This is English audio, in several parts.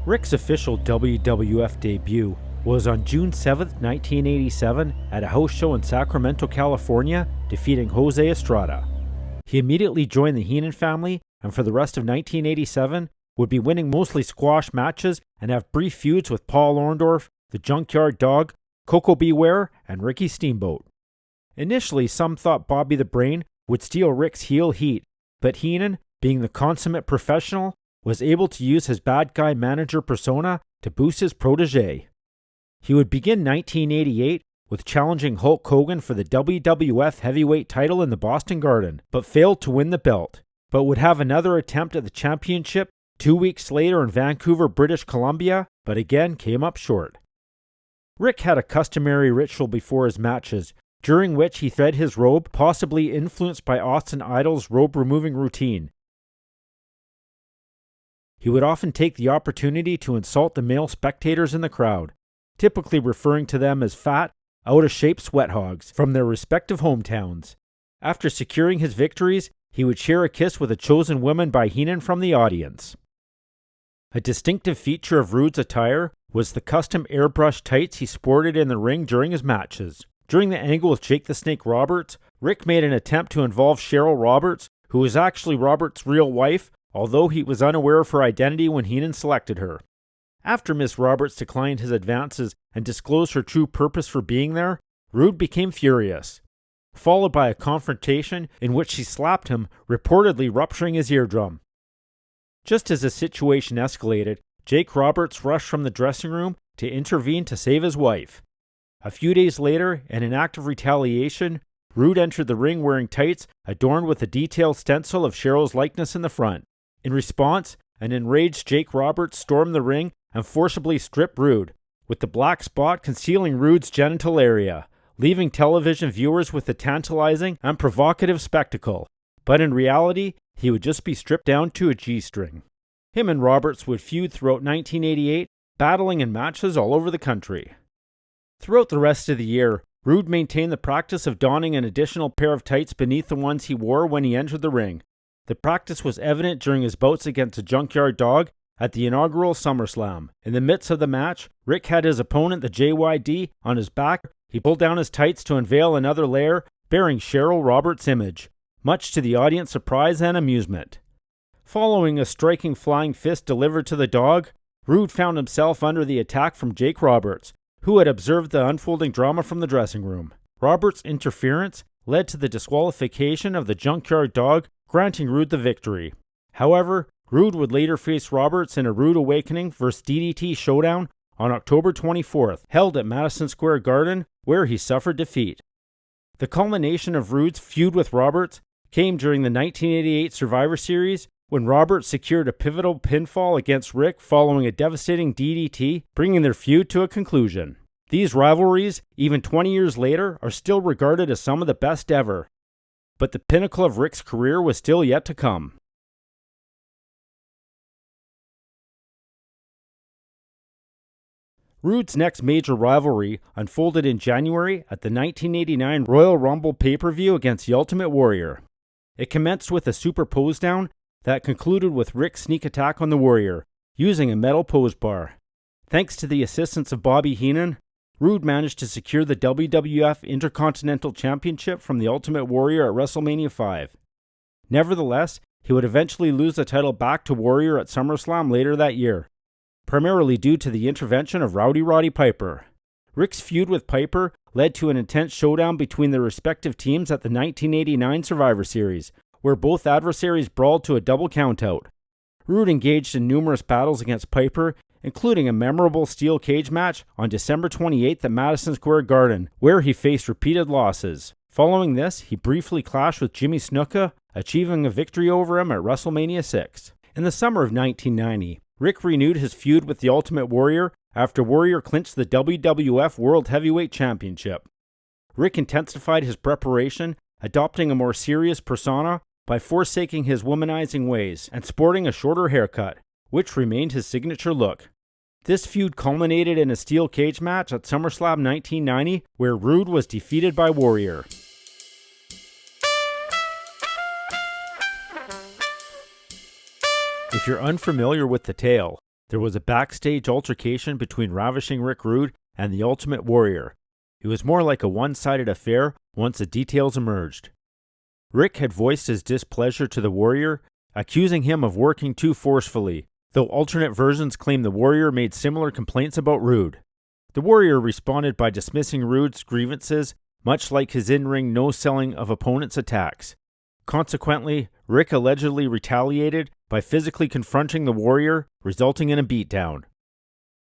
Rick's official WWF debut was on June 7, 1987 at a house show in Sacramento, California, defeating Jose Estrada. He immediately joined the Heenan family, and for the rest of 1987 would be winning mostly squash matches and have brief feuds with Paul Orndorff, the Junkyard Dog, Coco Beware, and Ricky Steamboat. Initially, some thought Bobby the Brain would steal Rick's heel heat, but Heenan, being the consummate professional, was able to use his bad guy manager persona to boost his protege. He would begin 1988 with challenging Hulk Hogan for the WWF heavyweight title in the Boston Garden, but failed to win the belt, but would have another attempt at the championship 2 weeks later in Vancouver, British Columbia, but again came up short. Rick had a customary ritual before his matches, during which he thread his robe, possibly influenced by Austin Idol's robe-removing routine. He would often take the opportunity to insult the male spectators in the crowd, typically referring to them as fat, out-of-shape sweat hogs from their respective hometowns. After securing his victories, he would share a kiss with a chosen woman by Heenan from the audience. A distinctive feature of Rude's attire was the custom airbrush tights he sported in the ring during his matches. During the angle with Jake the Snake Roberts, Rick made an attempt to involve Cheryl Roberts, who was actually Roberts' real wife, although he was unaware of her identity when Heenan selected her. After Miss Roberts declined his advances and disclosed her true purpose for being there, Rude became furious, followed by a confrontation in which she slapped him, reportedly rupturing his eardrum. Just as the situation escalated, Jake Roberts rushed from the dressing room to intervene to save his wife. A few days later, in an act of retaliation, Rude entered the ring wearing tights adorned with a detailed stencil of Cheryl's likeness in the front. In response, an enraged Jake Roberts stormed the ring and forcibly stripped Rude, with the black spot concealing Rude's genital area, leaving television viewers with a tantalizing and provocative spectacle. But in reality, he would just be stripped down to a G-string. Him and Roberts would feud throughout 1988, battling in matches all over the country. Throughout the rest of the year, Rude maintained the practice of donning an additional pair of tights beneath the ones he wore when he entered the ring. The practice was evident during his bouts against the Junkyard Dog at the inaugural Summerslam. In the midst of the match, Rick had his opponent, the JYD, on his back. He pulled down his tights to unveil another layer bearing Cheryl Roberts' image, much to the audience's surprise and amusement. Following a striking flying fist delivered to the Dog, Rude found himself under the attack from Jake Roberts, who had observed the unfolding drama from the dressing room. Roberts' interference led to the disqualification of the Junkyard Dog, granting Rude the victory. However, Rude would later face Roberts in a Rude Awakening vs. DDT showdown on October 24th, held at Madison Square Garden, where he suffered defeat. The culmination of Rude's feud with Roberts came during the 1988 Survivor Series, when Roberts secured a pivotal pinfall against Rick following a devastating DDT, bringing their feud to a conclusion. These rivalries, even 20 years later, are still regarded as some of the best ever. But the pinnacle of Rick's career was still yet to come. Rude's next major rivalry unfolded in January at the 1989 Royal Rumble pay-per-view against the Ultimate Warrior. It commenced with a super pose down that concluded with Rick's sneak attack on the Warrior, using a metal pose bar. Thanks to the assistance of Bobby Heenan, Rude managed to secure the WWF Intercontinental Championship from the Ultimate Warrior at WrestleMania 5. Nevertheless, he would eventually lose the title back to Warrior at SummerSlam later that year, primarily due to the intervention of Rowdy Roddy Piper. Rick's feud with Piper led to an intense showdown between their respective teams at the 1989 Survivor Series, where both adversaries brawled to a double countout. Rude engaged in numerous battles against Piper, including a memorable steel cage match on December 28th at Madison Square Garden, where he faced repeated losses. Following this, he briefly clashed with Jimmy Snuka, achieving a victory over him at WrestleMania 6. In the summer of 1990, Rick renewed his feud with the Ultimate Warrior after Warrior clinched the WWF World Heavyweight Championship. Rick intensified his preparation, adopting a more serious persona by forsaking his womanizing ways and sporting a shorter haircut, which remained his signature look. This feud culminated in a steel cage match at SummerSlam 1990, where Rude was defeated by Warrior. If you're unfamiliar with the tale, There was a backstage altercation between Ravishing Rick Rude and the Ultimate Warrior. It was more like a one-sided affair once the details emerged. Rick had voiced his displeasure to the Warrior, accusing him of working too forcefully, though alternate versions claim the Warrior made similar complaints about Rude. The Warrior responded by dismissing Rude's grievances, much like his in-ring no-selling of opponents' attacks. Consequently, Rick allegedly retaliated by physically confronting the Warrior, resulting in a beatdown.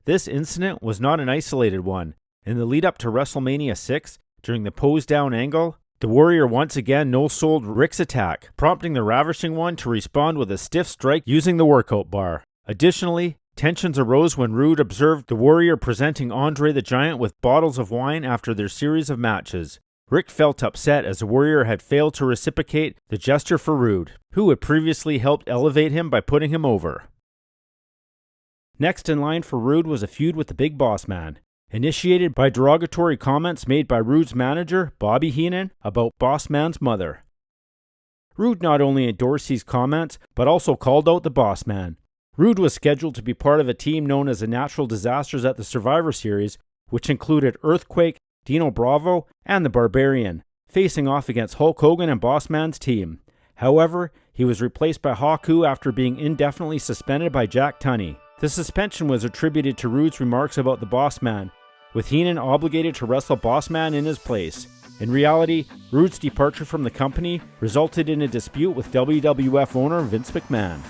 This incident was not an isolated one. In the lead-up to WrestleMania 6, during the pose-down angle, the Warrior once again no-sold Rick's attack, prompting the Ravishing One to respond with a stiff strike using the workout bar. Additionally, tensions arose when Rude observed the Warrior presenting Andre the Giant with bottles of wine after their series of matches. Rick felt upset as the Warrior had failed to reciprocate the gesture for Rude, who had previously helped elevate him by putting him over. Next in line for Rude was a feud with the Big Boss Man, initiated by derogatory comments made by Rude's manager, Bobby Heenan, about Boss Man's mother. Rude not only endorsed these comments, but also called out the Boss Man. Rude was scheduled to be part of a team known as the Natural Disasters at the Survivor Series, which included Earthquake, Dino Bravo, and the Barbarian, facing off against Hulk Hogan and Boss Man's team. However, he was replaced by Haku after being indefinitely suspended by Jack Tunney. The suspension was attributed to Rude's remarks about the Boss Man, with Heenan obligated to wrestle Boss Man in his place. In reality, Rude's departure from the company resulted in a dispute with WWF owner Vince McMahon.